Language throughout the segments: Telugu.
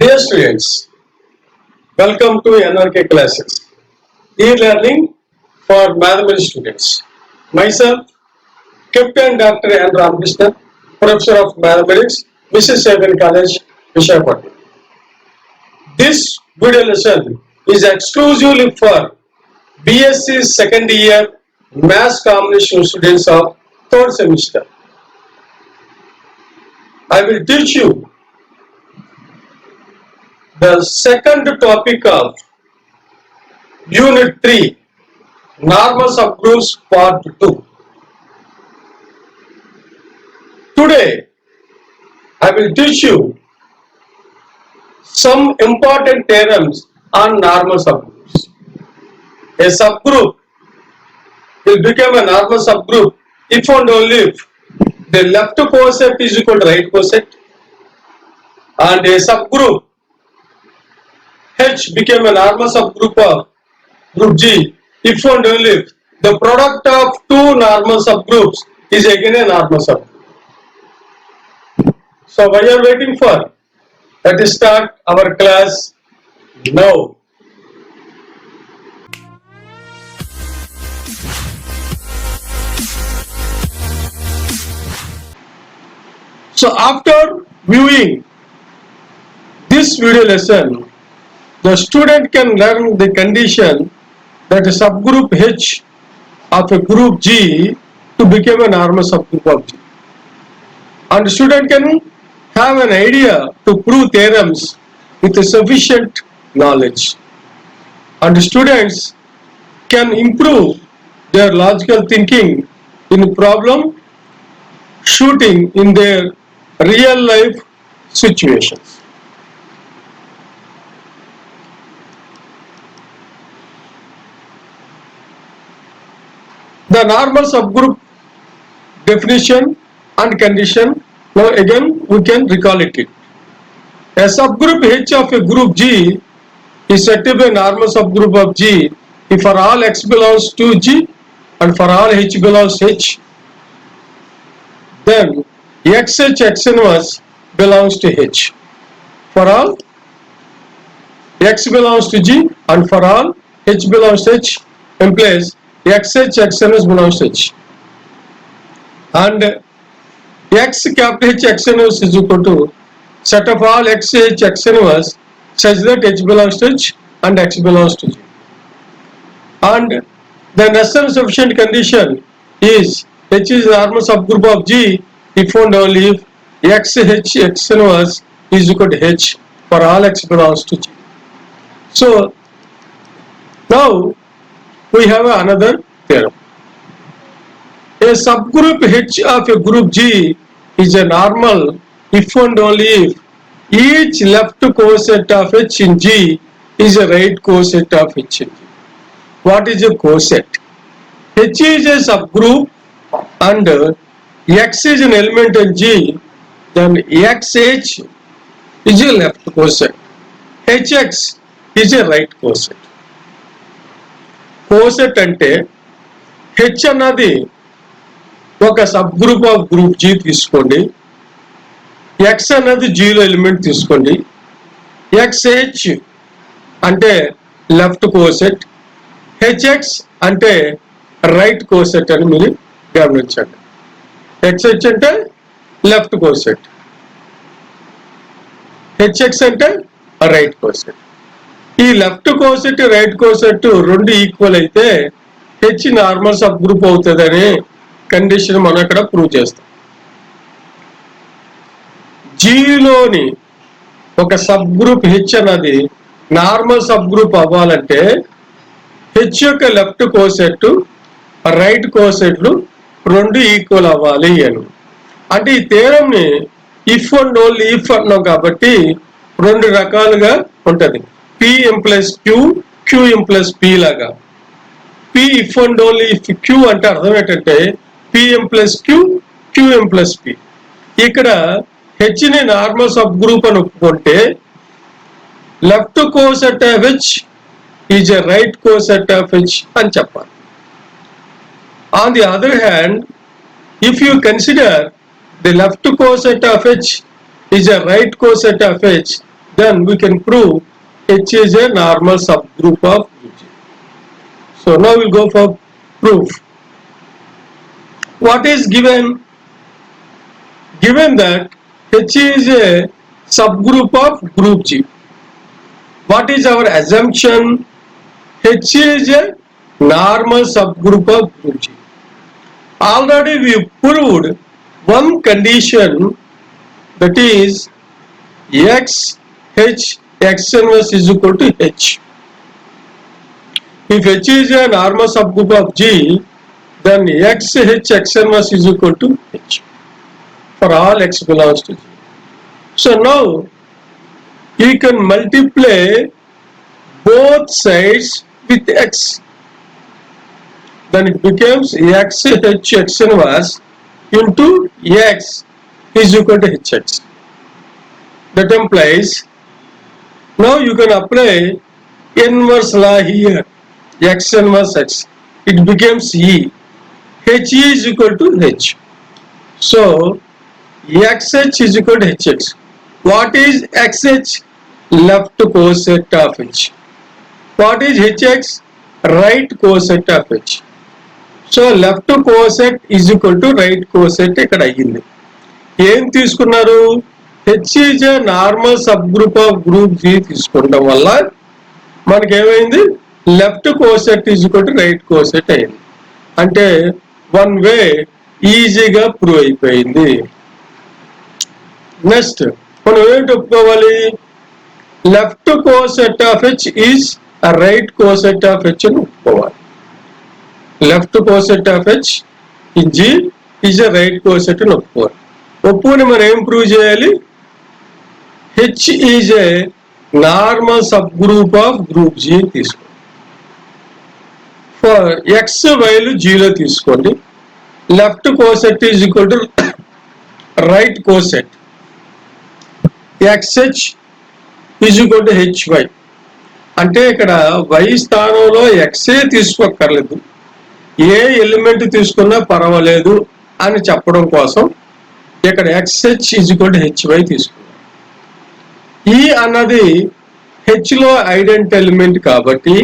Dear students, welcome to NRK classes. E-learning for mathematics students. Myself, Captain Dr. N. Ramakrishnan, Professor of Mathematics, Mrs. Seven College, Visakhapatnam. This video lesson is exclusively for BSc second year Maths Combination students of third semester. I will teach you the second topic of Unit 3, Normal Subgroups Part 2. Today, I will teach you some important theorems on normal subgroups. A subgroup will become a normal subgroup if and only if the left coset is equal to right coset, and a subgroup H became a normal subgroup of group G if and only if the product of two normal subgroups is again a normal subgroup. So while you are waiting for, let us start our class now. So after viewing this video lesson, the student can learn the condition that a subgroup H of a group G to become a normal subgroup of G. And the student can have an idea to prove theorems with sufficient knowledge. And the students can improve their logical thinking in problem shooting in their real life situations. The normal subgroup definition and condition, now again we can recall it. A subgroup H of a group G is said to be a normal subgroup of G if for all X belongs to G and for all H belongs to H. Then XH X inverse belongs to H. For all X belongs to G and for all H belongs to H implies XH X inverse belongs to H. And X capital H X inverse is equal to set of all XH X inverse such that H belongs to H and X belongs to G. And the necessary sufficient condition is H is a normal subgroup of G if and only if XH X inverse is equal to H for all X belongs to G. So now we have another theorem. A subgroup H of a group G is a normal if and only if each left coset of H in G is a right coset of H in G. What is a coset? H is a subgroup and X is an element in G, then XH is a left coset, HX is a right coset. Coset అంటే హెచ్ అన్నది ఒక subgroup of group G తీసుకోండి, ఎక్స్ అన్నది జీలో ఎలిమెంట్ తీసుకోండి, ఎక్స్హెచ్ అంటే లెఫ్ట్ కోసెట్, హెచ్ఎక్స్ అంటే రైట్ కోసెట్ అని మీరు గమనించండి. ఎక్స్హెచ్ అంటే లెఫ్ట్ కోసెట్, హెచ్ఎక్స్ అంటే రైట్ కోసెట్. ఈ లెఫ్ట్ కోసెట్ రైట్ కోసెట్ రెండు ఈక్వల్ అయితే హెచ్ నార్మల్ సబ్ గ్రూప్ అవుతుందనే కండిషన్ మనం ఇక్కడ ప్రూవ్ చేస్తాం. జీలోని ఒక సబ్ గ్రూప్ హెచ్ అన్నది నార్మల్ సబ్ గ్రూప్ అవ్వాలంటే హెచ్ యొక్క లెఫ్ట్ కోసెట్ రైట్ కోసెట్లు రెండు ఈక్వల్ అవ్వాలి అని. అంటే ఈ థియరంని ఇఫ్ అండ్ ఓన్లీ ఇఫ్ అన్నాం కాబట్టి రెండు రకాలుగా ఉంటది. P implies Q, Q implies P లాగా. P if and only if Q అంటే అర్థం ఏంటంటే P implies Q, Q implies P. ఇక్కడ H ని నార్మల్ సబ్ గ్రూప్ అని ఒప్పుకుంటే left coset of H is a right coset of H అని చెప్పాలి. On the other hand, if you consider the left coset of H is a right coset of H, then we can prove H is a normal subgroup of G. So now we'll go for proof. What is given? Given that H is a subgroup of group G. What is our assumption? H is a normal subgroup of group G. Already we proved one condition, that is X H X inverse is equal to H. If H is a normal subgroup of G, then X H X inverse is equal to H for all X belongs to G. So now you can multiply both sides with X. Then it becomes X H X inverse into X is equal to Hx. That implies now you can apply inverse law here. X inverse X. It becomes E. He is equal to H. So XH is equal to Hx. What is XH? Left coset of H. What is Hx? Right coset of H. So left coset is equal to right coset ఇక్కడ అయ్యింది. ఏం తీసుకున్నారు? H is a normal subgroup of group G తీసుకోవడం వల్ల మనకి ఏమైంది? Left coset is equal to right coset అయింది. అంటే వన్ వే ఈజీగా ప్రూవ్ అయిపోయింది. నెక్స్ట్ మనం ఏంటి ఒప్పుకోవాలి? Left coset of H is right coset of H అని ఒప్పుకోవాలి. Left coset of H G is a right coset అని ఒప్పుకోవాలి. ఒప్పుకొని మనం ఏం ప్రూవ్ చేయాలి? H is a normal subgroup of group G తీసుకోండి. ఫర్ ఎక్స్ వైలు జీలో తీసుకోండి. Left coset is equal to right coset. XH is equal to HY. అంటే ఇక్కడ y స్థానంలో XA తీసుకోక్కర్లేదు, ఏ ఎలిమెంట్ తీసుకున్నా పర్వాలేదు అని చెప్పడం కోసం ఇక్కడ XH is equal to HY తీసుకున్నాం. E అన్నది H లో ఐడెంటిటీ ఎలిమెంట్ కాబట్టి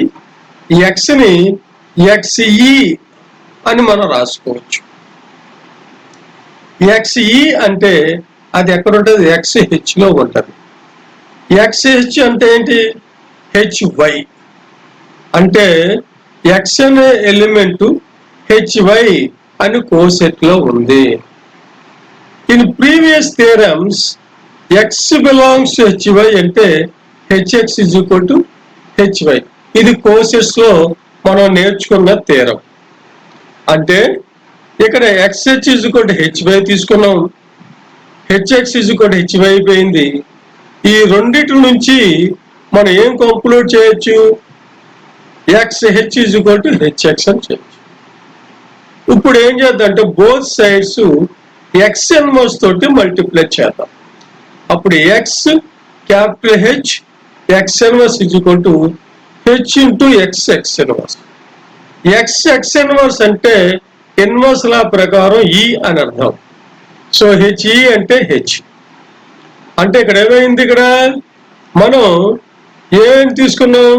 X ని XE అని మనం రాసుకోవచ్చు. XE అంటే అది ఎక్కడ ఉంటుంది? XH లో ఉంటుంది. XH అంటే ఏంటి? HY అంటే X అనే ఎలిమెంట్ HY అని కోసెట్ లో ఉంది. In previous theorems X belongs to HY అంటే HX is equal to HY. ఇది కోసెట్స్ లో మనం నేర్చుకున్న థియరం. అంటే ఇక్కడ XH is equal to HY తీసుకున్నాం, HX is equal to HY అయిపోయింది. ఈ రెండిటి నుంచి మనం ఏం కంక్లూడ్ చేయొచ్చు? XH is equal to HX అని చేయొచ్చు. ఇప్పుడు ఏం చేద్దాం అంటే బోత్ సైడ్స్ X ఇన్వర్స్ తోటి మల్టిప్లై చేద్దాం. అప్పుడు X capital H X inverse is equal to H into X inverse. X inverse అంటే ఇన్వర్స్ లా ప్రకారం E అని అర్థం. సో HE అంటే H. అంటే ఇక్కడ ఏమైంది? ఇక్కడ మనం ఏం తీసుకున్నాం?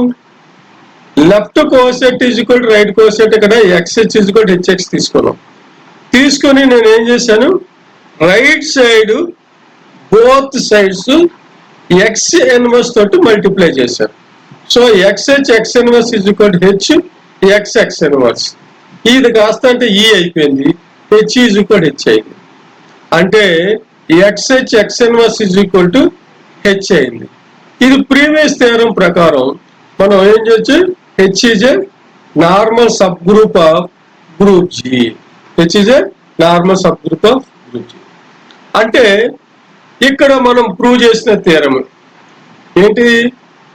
Left coset is equal to right coset, ఇక్కడ XH is equal to HX తీసుకున్నాం. తీసుకొని నేను ఏం చేశాను? Right side both sides X inverse తోటి మల్టిప్లై చేశాను. So XH X inverse is equal to H XX inverse. ఇది కాస్త అంటే E అయిపోయింది, H is equal to H అయింది. అంటే XH X inverse is equal to H అయింది. ఇది ప్రీవియస్ థియరం ప్రకారం మనం ఏం చేయొచ్చు? H is a normal subgroup of group G. H is a normal subgroup of group G. అంటే ఇక్కడ మనం ప్రూవ్ చేసిన థియరం ఏంటి?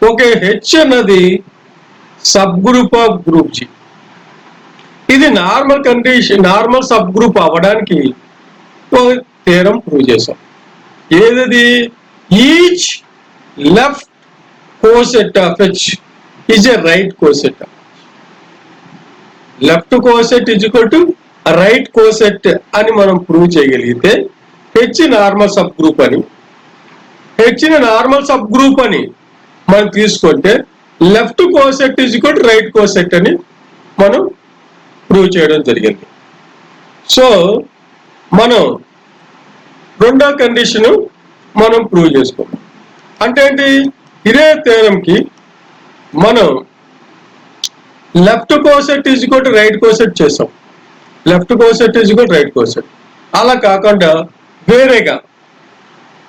ఓకే, H అన్నది sub group of group G. ఇది normal condition, normal subgroup అవ్వడానికి థియరం ప్రూవ్ చేశాం. ఏది? Each left coset of H is a right coset. Left coset is equal to right coset అని మనం ప్రూవ్ చేయగలిగితే H నార్మల్ సబ్ గ్రూప్ అని, హెచ్ని నార్మల్ సబ్ గ్రూప్ అని మనం తీసుకుంటే left coset is equal to right coset అని మనం ప్రూవ్ చేయడం జరిగింది. సో మనం రెండో కండిషన్ మనం ప్రూవ్ చేసుకున్నాం. అంటే ఏంటి, ఇదే థియరంకి మనం left coset is equal to right coset చేసాం. Left coset is equal to right coset. అలా కాకుండా వేరేగా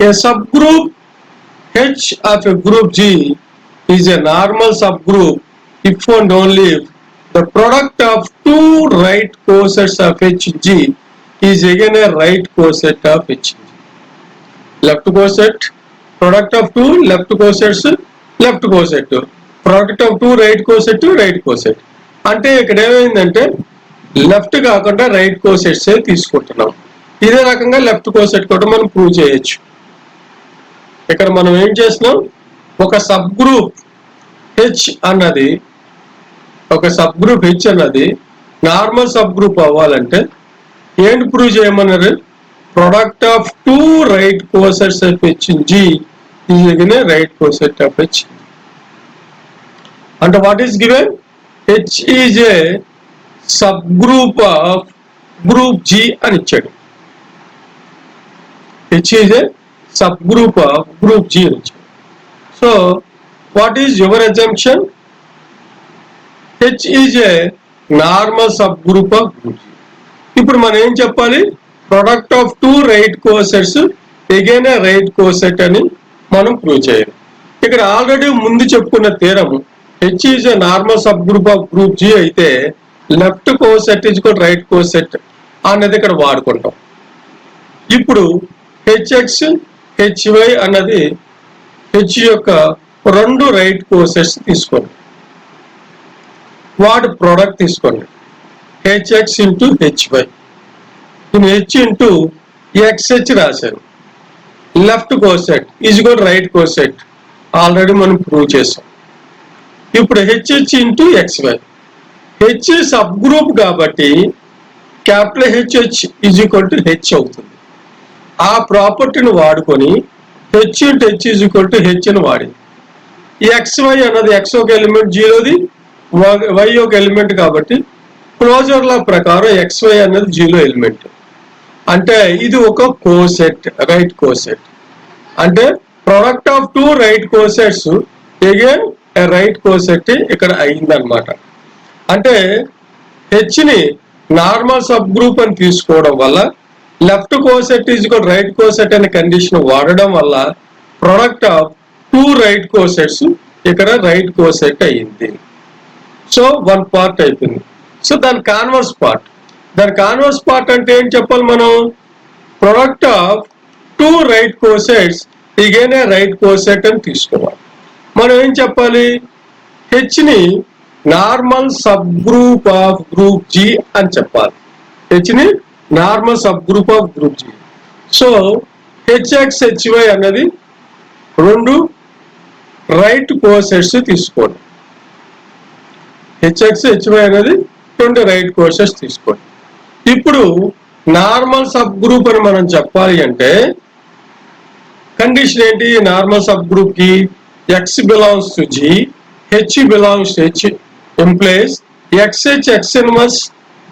a subgroup H of a group G is a normal subgroup if and only the product of two right cosets of HG is again a right coset of HG. Left coset, product of two left cosets, left coset. Product of two right coset, right coset. అంటే ఇక్కడ ఏమైందంటే లెఫ్ట్ కాకుండా రైట్ కోసెట్స్ తీసుకుంటున్నాం. ఇదే రకంగా లెఫ్ట్ కోసెట్ కూడా మనం ప్రూవ్ చేయొచ్చు. ఇక్కడ మనం ఏం చేస్తున్నాం, ఒక సబ్ గ్రూప్ హెచ్ అన్నది నార్మల్ సబ్ గ్రూప్ అవ్వాలంటే ఏంటి ప్రూవ్ చేయమన్నారు, product of two right cosets of H G is given right coset of H. అంటే what is given, H is a subgroup of group G అని ఇచ్చాడు. H is a subgroup of group G అని ఇచ్చాడు. So what is your assumption, H is a normal subgroup of group G. ఇప్పుడు మనం ఏం చెప్పాలి, product of two right cosets again a right coset అని మనం ప్రూవ్ చేయాలి. ఇక్కడ ఆల్రెడీ ముందు చెప్పుకున్న థియరము H is a normal subgroup of group G అయితే లెఫ్ట్ కోసెట్ ఈజ్ కూడా రైట్ కోసెట్ అన్నది ఇక్కడ వాడుకుంటాం. ఇప్పుడు హెచ్ఎక్స్ హెచ్వై అన్నది హెచ్ యొక్క రెండు రైట్ కోసెట్స్ తీసుకోండి, వాటి ప్రోడక్ట్ తీసుకోండి, హెచ్ఎక్స్ ఇంటూ హెచ్వై. నేను హెచ్ ఇంటూ ఎక్స్హెచ్ రాశాను. లెఫ్ట్ కోసెట్ ఈజ్ కూడా రైట్ కోసెట్ ఆల్రెడీ మనం ప్రూవ్ చేసాం. ఇప్పుడు HH into XY. H subgroup కాబట్టి capital HH is equal to H అవుతుంది. ఆ ప్రాపర్టీని వాడుకొని H into H is equal to H అని వాడింది. ఈ ఎక్స్వై అన్నది ఎక్స్ ఒక ఎలిమెంట్, జీరోది వై ఒక ఎలిమెంట్ కాబట్టి క్లోజర్ లా ప్రకారం ఎక్స్వై అన్నది జీరో ఎలిమెంట్. అంటే ఇది ఒక కోసెట్, రైట్ కోసెట్. అంటే product of two right cosets again right coset ఇక్కడ అయిందనమాట. అంటే హెచ్ ని నార్మల్ సబ్ గ్రూప్ అని తీసుకోవడం వల్ల left coset is equal right coset అనే కండిషన్ వాడడం వల్ల product of two right cosets ఇక్కడ రైట్ కోసెట్ అయ్యింది. సో వన్ పార్ట్ అయిపోయింది. సో దాని కాన్వర్స్ పార్ట్ అంటే ఏం చెప్పాలి మనం, product of two right cosets again A right coset అని తీసుకోవాలి. మనం ఏం చెప్పాలి, హెచ్ ని normal subgroup of group G అని చెప్పాలి. హెచ్ ని normal subgroup of group G. So HX HY అన్నది రెండు రైట్ కోసెట్స్ తీసుకోండి. హెచ్ఎక్స్ హెచ్వై అనేది రెండు రైట్ కోసెట్స్ తీసుకోండి. ఇప్పుడు నార్మల్ సబ్ గ్రూప్ అని మనం చెప్పాలి అంటే కండిషన్ ఏంటి, నార్మల్ సబ్ గ్రూప్ కి X belongs to G, H belongs to H implies XH X inverse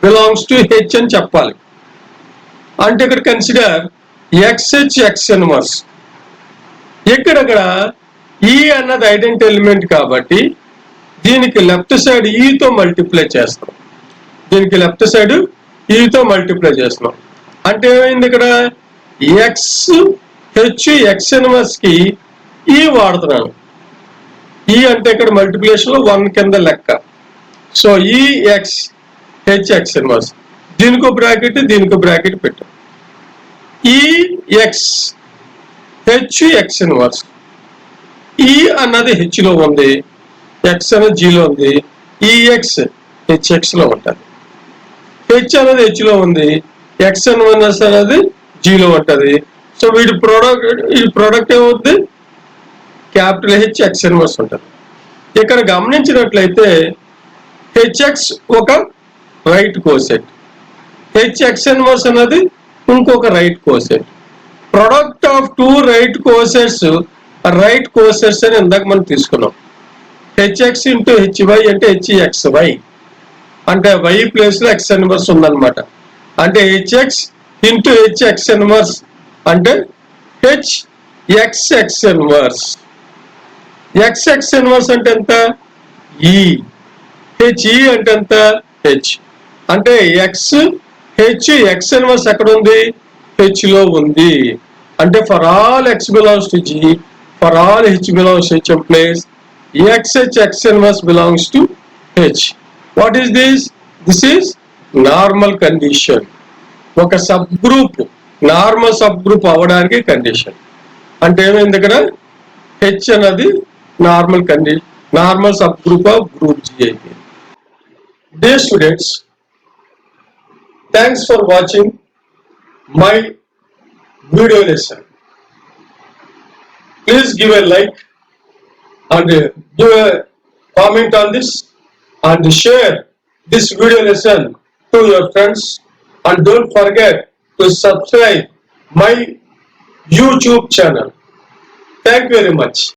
belongs to H అని చెప్పాలి. అంటే ఇక్కడ కన్సిడర్ ఎక్స్హెచ్ ఎక్స్ ఇన్వర్స్. ఇక్కడ ఈ అన్నది ఐడెంటిటీ ఎలిమెంట్ కాబట్టి దీనికి లెఫ్ట్ సైడ్ ఈతో మల్టిప్లై చేస్తాం. అంటే ఏమైంది, ఇక్కడ ఎక్స్ హెచ్ ఎక్స్ ఇన్వర్స్ కి ఈ వాడుతున్నాను. ఈ అంటే ఇక్కడ మల్టిప్లికేషన్ లో 1 కింద లెక్క. సో ఈ ఎక్స్ హెచ్ ఎక్స్ ఇన్వర్స్, దీనికో బ్రాకెట్ పెట్టాం. ఈ ఎక్స్ హెచ్ ఎక్స్ ఇన్వర్స్, ఈ అన్నది హెచ్ లో ఉంది, ఎక్స్ అనేది జీలో ఉంది, ఈ ఎక్స్ హెచ్ఎక్స్ లో ఉంటుంది. హెచ్ అనేది హెచ్ లో ఉంది, ఎక్స్ ఇన్వర్స్ అనేది జీలో ఉంటుంది. సో వీటి ప్రోడక్ట్ ఏమవుతుంది, క్యాపిటల్ హెచ్ ఎక్స్ ఇన్వర్స్ ఉంటుంది. ఇక్కడ గమనించినట్లయితే హెచ్ఎక్స్ ఒక right coset, H X inverse అనేది ఇంకొక right coset. Product of two right cosets అని ఇందాక మనం తీసుకున్నాం. హెచ్ఎక్స్ ఇంటూ హెచ్వై అంటే హెచ్ఎక్స్వై అంటే వై ప్లేస్ లో ఎక్స్ ఇన్వర్స్ ఉందన్నమాట. అంటే హెచ్ఎక్స్ ఇంటూ హెచ్ఎక్స్ ఇన్వర్స్ అంటే హెచ్ఎక్స్ ఇన్వర్స్. ఎక్స్ ఇన్వర్స్ అంటే ఎంత? ఈ హెచ్ఈ అంటే ఎంత? హెచ్. అంటే ఎక్స్ ఇన్వర్స్ ఎక్కడ ఉంది? హెచ్ లో ఉంది. అంటే for all X belongs to G, for all H belongs to H place X inverse belongs to H. What is this? This is normal condition. ఒక subgroup normal subgroup అవ్వడానికి కండిషన్. అంటే ఏమైంది ఇక్కడ? హెచ్ అన్నది normal condition, normal subgroup of group G అయిపోయింది. Dear students, thanks for watching my video lesson. Please give a like and give a comment on this and share this video lesson to your friends, and don't forget to subscribe my YouTube channel. Thank you very much.